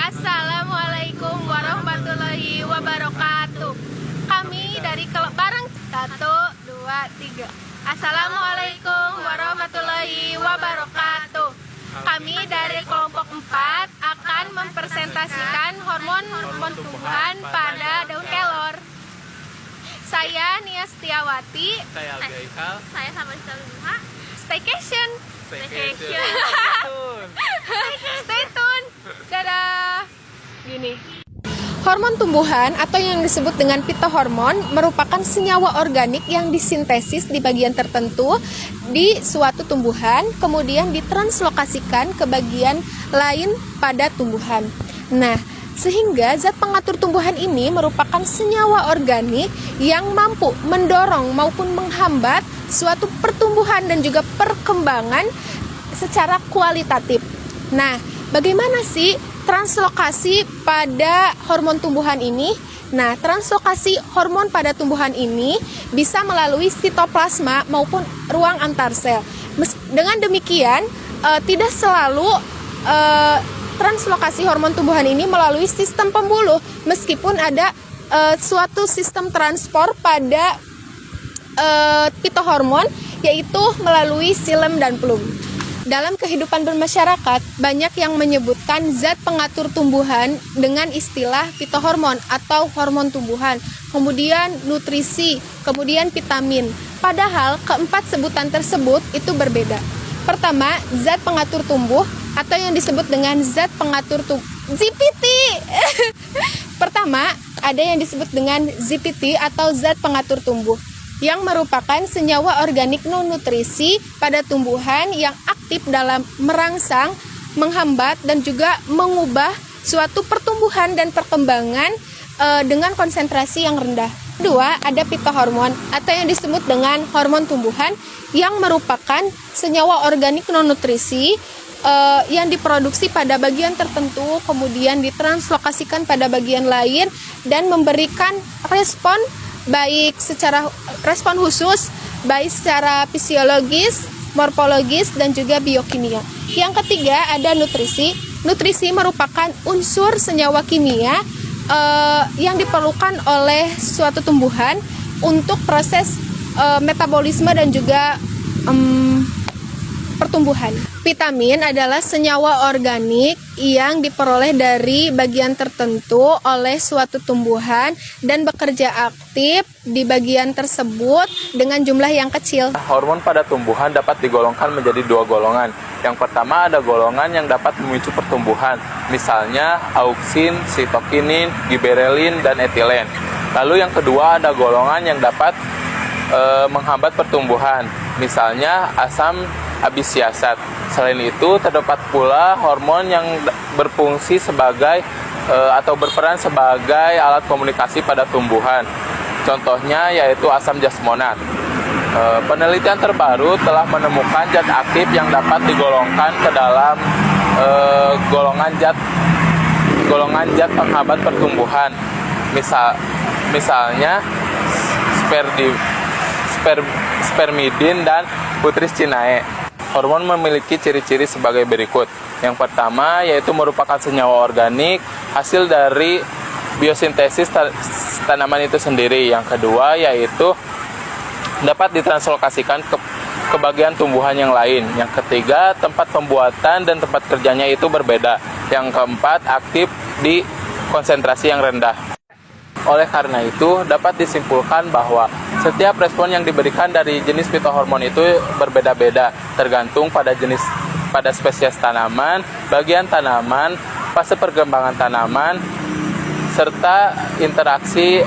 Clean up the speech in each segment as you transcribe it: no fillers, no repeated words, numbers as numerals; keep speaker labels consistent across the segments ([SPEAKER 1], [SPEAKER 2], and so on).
[SPEAKER 1] Assalamualaikum warahmatullahi wabarakatuh. Kami dari bareng 1, 2, 3. Assalamualaikum warahmatullahi wabarakatuh. Kami dari kelompok 4 akan mempresentasikan hormon tumbuhan pada daun kelor. Saya Nia Setiawati.
[SPEAKER 2] Saya Alga Ikal.
[SPEAKER 3] Saya sama Luha.
[SPEAKER 1] Staycation.
[SPEAKER 2] Staycation.
[SPEAKER 1] Stay tune. Dadah. Gini. Hormon tumbuhan atau yang disebut dengan fitohormon merupakan senyawa organik yang disintesis di bagian tertentu di suatu tumbuhan, kemudian ditranslokasikan ke bagian lain pada tumbuhan. Nah, sehingga zat pengatur tumbuhan ini merupakan senyawa organik yang mampu mendorong maupun menghambat suatu pertumbuhan dan juga perkembangan secara kualitatif. Nah, bagaimana sih translokasi pada hormon tumbuhan ini? Nah, translokasi hormon pada tumbuhan ini bisa melalui sitoplasma maupun ruang antar sel. Dengan demikian, tidak selalu translokasi hormon tumbuhan ini melalui sistem pembuluh, meskipun ada suatu sistem transport pada fitohormon, yaitu melalui xilem dan plum. Dalam kehidupan bermasyarakat, banyak yang menyebutkan zat pengatur tumbuhan dengan istilah fitohormon atau hormon tumbuhan, kemudian nutrisi, kemudian vitamin. Padahal keempat sebutan tersebut itu berbeda. Pertama, zat pengatur tumbuh atau yang disebut dengan zat pengatur tumbuh. ZPT. Pertama, ada yang disebut dengan ZPT atau zat pengatur tumbuh, yang merupakan senyawa organik non-nutrisi pada tumbuhan yang aktif dalam merangsang, menghambat, dan juga mengubah suatu pertumbuhan dan perkembangan dengan konsentrasi yang rendah. Kedua, ada fitohormon atau yang disebut dengan hormon tumbuhan yang merupakan senyawa organik non-nutrisi yang diproduksi pada bagian tertentu, kemudian ditranslokasikan pada bagian lain dan memberikan respon baik secara respon khusus, baik secara fisiologis, morfologis, dan juga biokimia. Yang ketiga ada nutrisi. Nutrisi merupakan unsur senyawa kimia yang diperlukan oleh suatu tumbuhan untuk proses metabolisme dan juga pertumbuhan. Vitamin adalah senyawa organik yang diperoleh dari bagian tertentu oleh suatu tumbuhan dan bekerja aktif di bagian tersebut dengan jumlah yang kecil.
[SPEAKER 2] Hormon pada tumbuhan dapat digolongkan menjadi 2 golongan. Yang pertama ada golongan yang dapat memicu pertumbuhan, misalnya auksin, sitokinin, giberelin, dan etilen. Lalu yang kedua ada golongan yang dapat menghambat pertumbuhan, misalnya asam abisiasat. Selain itu, terdapat pula hormon yang berfungsi sebagai atau berperan sebagai alat komunikasi pada tumbuhan. Contohnya yaitu asam jasmonat. Penelitian terbaru telah menemukan zat aktif yang dapat digolongkan ke dalam golongan zat penghambat pertumbuhan. Misalnya spermidin dan putrescinae. Hormon memiliki ciri-ciri sebagai berikut. Yang pertama yaitu merupakan senyawa organik hasil dari biosintesis tanaman itu sendiri. Yang kedua yaitu dapat ditranslokasikan ke bagian tumbuhan yang lain. Yang ketiga, tempat pembuatan dan tempat kerjanya itu berbeda. Yang keempat, aktif di konsentrasi yang rendah. Oleh karena itu, dapat disimpulkan bahwa setiap respon yang diberikan dari jenis fitohormon itu berbeda-beda, tergantung pada spesies tanaman, bagian tanaman, fase perkembangan tanaman, serta interaksi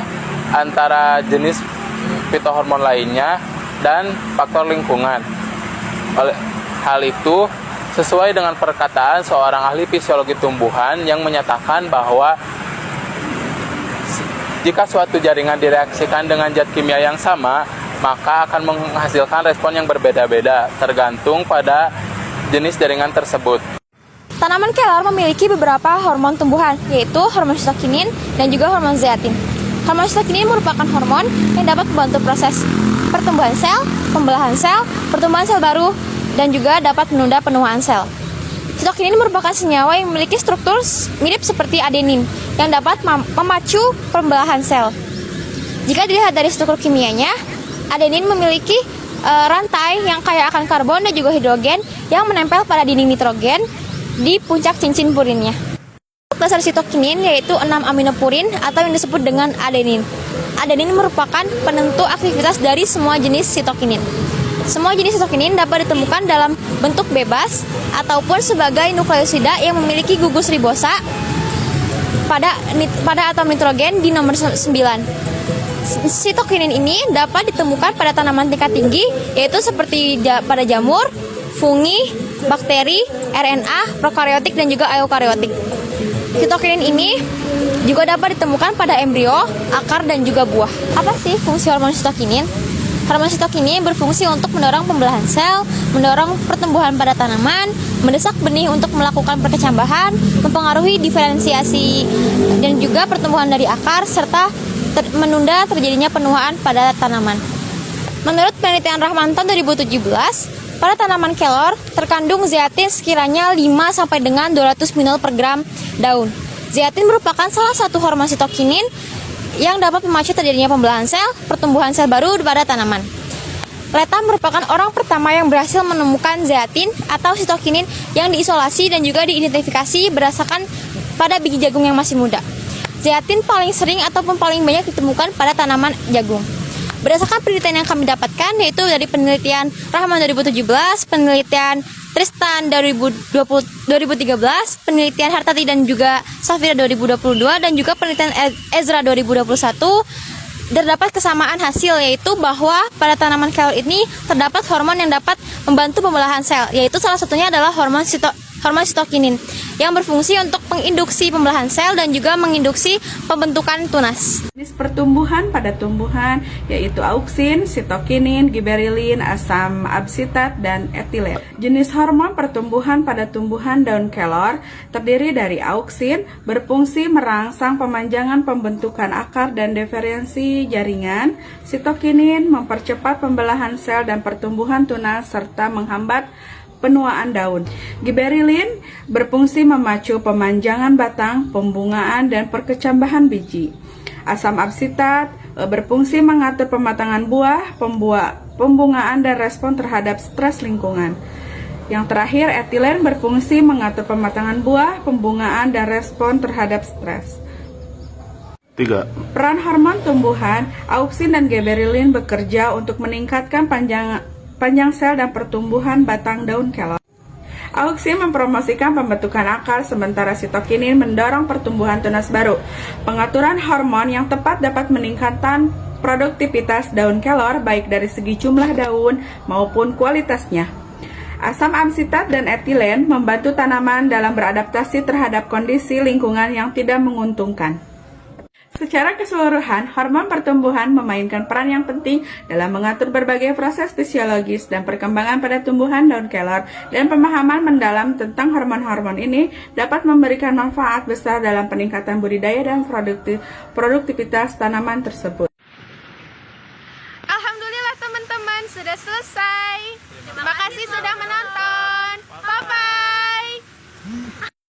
[SPEAKER 2] antara jenis fitohormon lainnya dan faktor lingkungan. Oleh hal itu, sesuai dengan perkataan seorang ahli fisiologi tumbuhan yang menyatakan bahwa jika suatu jaringan direaksikan dengan zat kimia yang sama, maka akan menghasilkan respon yang berbeda-beda, tergantung pada jenis jaringan tersebut.
[SPEAKER 3] Tanaman kelor memiliki beberapa hormon tumbuhan, yaitu hormon sitokinin dan juga hormon zeatin. Hormon sitokinin merupakan hormon yang dapat membantu proses pertumbuhan sel, pembelahan sel, pertumbuhan sel baru, dan juga dapat menunda penuaan sel. Sitokinin merupakan senyawa yang memiliki struktur mirip seperti adenin yang dapat memacu pembelahan sel. Jika dilihat dari struktur kimianya, adenin memiliki rantai yang kaya akan karbon dan juga hidrogen yang menempel pada dinding nitrogen di puncak cincin purinnya. Dasar sitokinin yaitu 6 aminopurin atau yang disebut dengan adenin. Adenin merupakan penentu aktivitas dari semua jenis sitokinin. Semua jenis sitokinin dapat ditemukan dalam bentuk bebas ataupun sebagai nukleosida yang memiliki gugus ribosa pada atom nitrogen di nomor 9. Sitokinin ini dapat ditemukan pada tanaman tingkat tinggi yaitu seperti pada jamur, fungi, bakteri, RNA, prokariotik dan juga eukariotik. Sitokinin ini juga dapat ditemukan pada embrio, akar, dan juga buah. Apa sih fungsi hormon sitokinin? Hormon sitokinin berfungsi untuk mendorong pembelahan sel, mendorong pertumbuhan pada tanaman, mendesak benih untuk melakukan perkecambahan, mempengaruhi diferensiasi dan juga pertumbuhan dari akar, serta menunda terjadinya penuaan pada tanaman. Menurut penelitian Rahmanto 2017, pada tanaman kelor terkandung zeatin sekiranya 5 sampai dengan 200 ml per gram daun. Zeatin merupakan salah satu hormon sitokinin yang dapat memacu terjadinya pembelahan sel, pertumbuhan sel baru pada tanaman. Leta merupakan orang pertama yang berhasil menemukan zeatin atau sitokinin yang diisolasi dan juga diidentifikasi berdasarkan pada biji jagung yang masih muda. Zeatin paling sering ataupun paling banyak ditemukan pada tanaman jagung. Berdasarkan penelitian yang kami dapatkan, yaitu dari penelitian Rahman 2017, penelitian Tristan 2013, penelitian Hartati dan juga Safira 2022, dan juga penelitian Ezra 2021, terdapat kesamaan hasil, yaitu bahwa pada tanaman kelor ini terdapat hormon yang dapat membantu pembelahan sel, yaitu salah satunya adalah hormon sitokinin yang berfungsi untuk menginduksi pembelahan sel dan juga menginduksi pembentukan tunas.
[SPEAKER 4] Jenis pertumbuhan pada tumbuhan yaitu auksin, sitokinin, giberelin, asam absitat, dan etilen. Jenis hormon pertumbuhan pada tumbuhan daun kelor terdiri dari auksin, berfungsi merangsang pemanjangan pembentukan akar dan diferensi jaringan, sitokinin mempercepat pembelahan sel dan pertumbuhan tunas serta menghambat penuaan daun. Giberelin berfungsi memacu pemanjangan batang, pembungaan, dan perkecambahan biji. Asam absitat berfungsi mengatur pematangan buah, pembungaan, dan respon terhadap stres lingkungan. Yang terakhir, etilen berfungsi mengatur pematangan buah, pembungaan, dan respon terhadap stres.
[SPEAKER 5] 3.
[SPEAKER 4] Peran hormon tumbuhan, auksin dan giberelin bekerja untuk meningkatkan panjang sel dan pertumbuhan batang daun kelor. Auksin mempromosikan pembentukan akar, sementara sitokinin mendorong pertumbuhan tunas baru. Pengaturan hormon yang tepat dapat meningkatkan produktivitas daun kelor baik dari segi jumlah daun maupun kualitasnya. Asam absitat dan etilen membantu tanaman dalam beradaptasi terhadap kondisi lingkungan yang tidak menguntungkan. Secara keseluruhan, hormon pertumbuhan memainkan peran yang penting dalam mengatur berbagai proses fisiologis dan perkembangan pada tumbuhan daun kelor, dan pemahaman mendalam tentang hormon-hormon ini dapat memberikan manfaat besar dalam peningkatan budidaya dan produktivitas tanaman tersebut.
[SPEAKER 1] Alhamdulillah teman-teman, sudah selesai. Terima kasih sudah menonton. Bye-bye.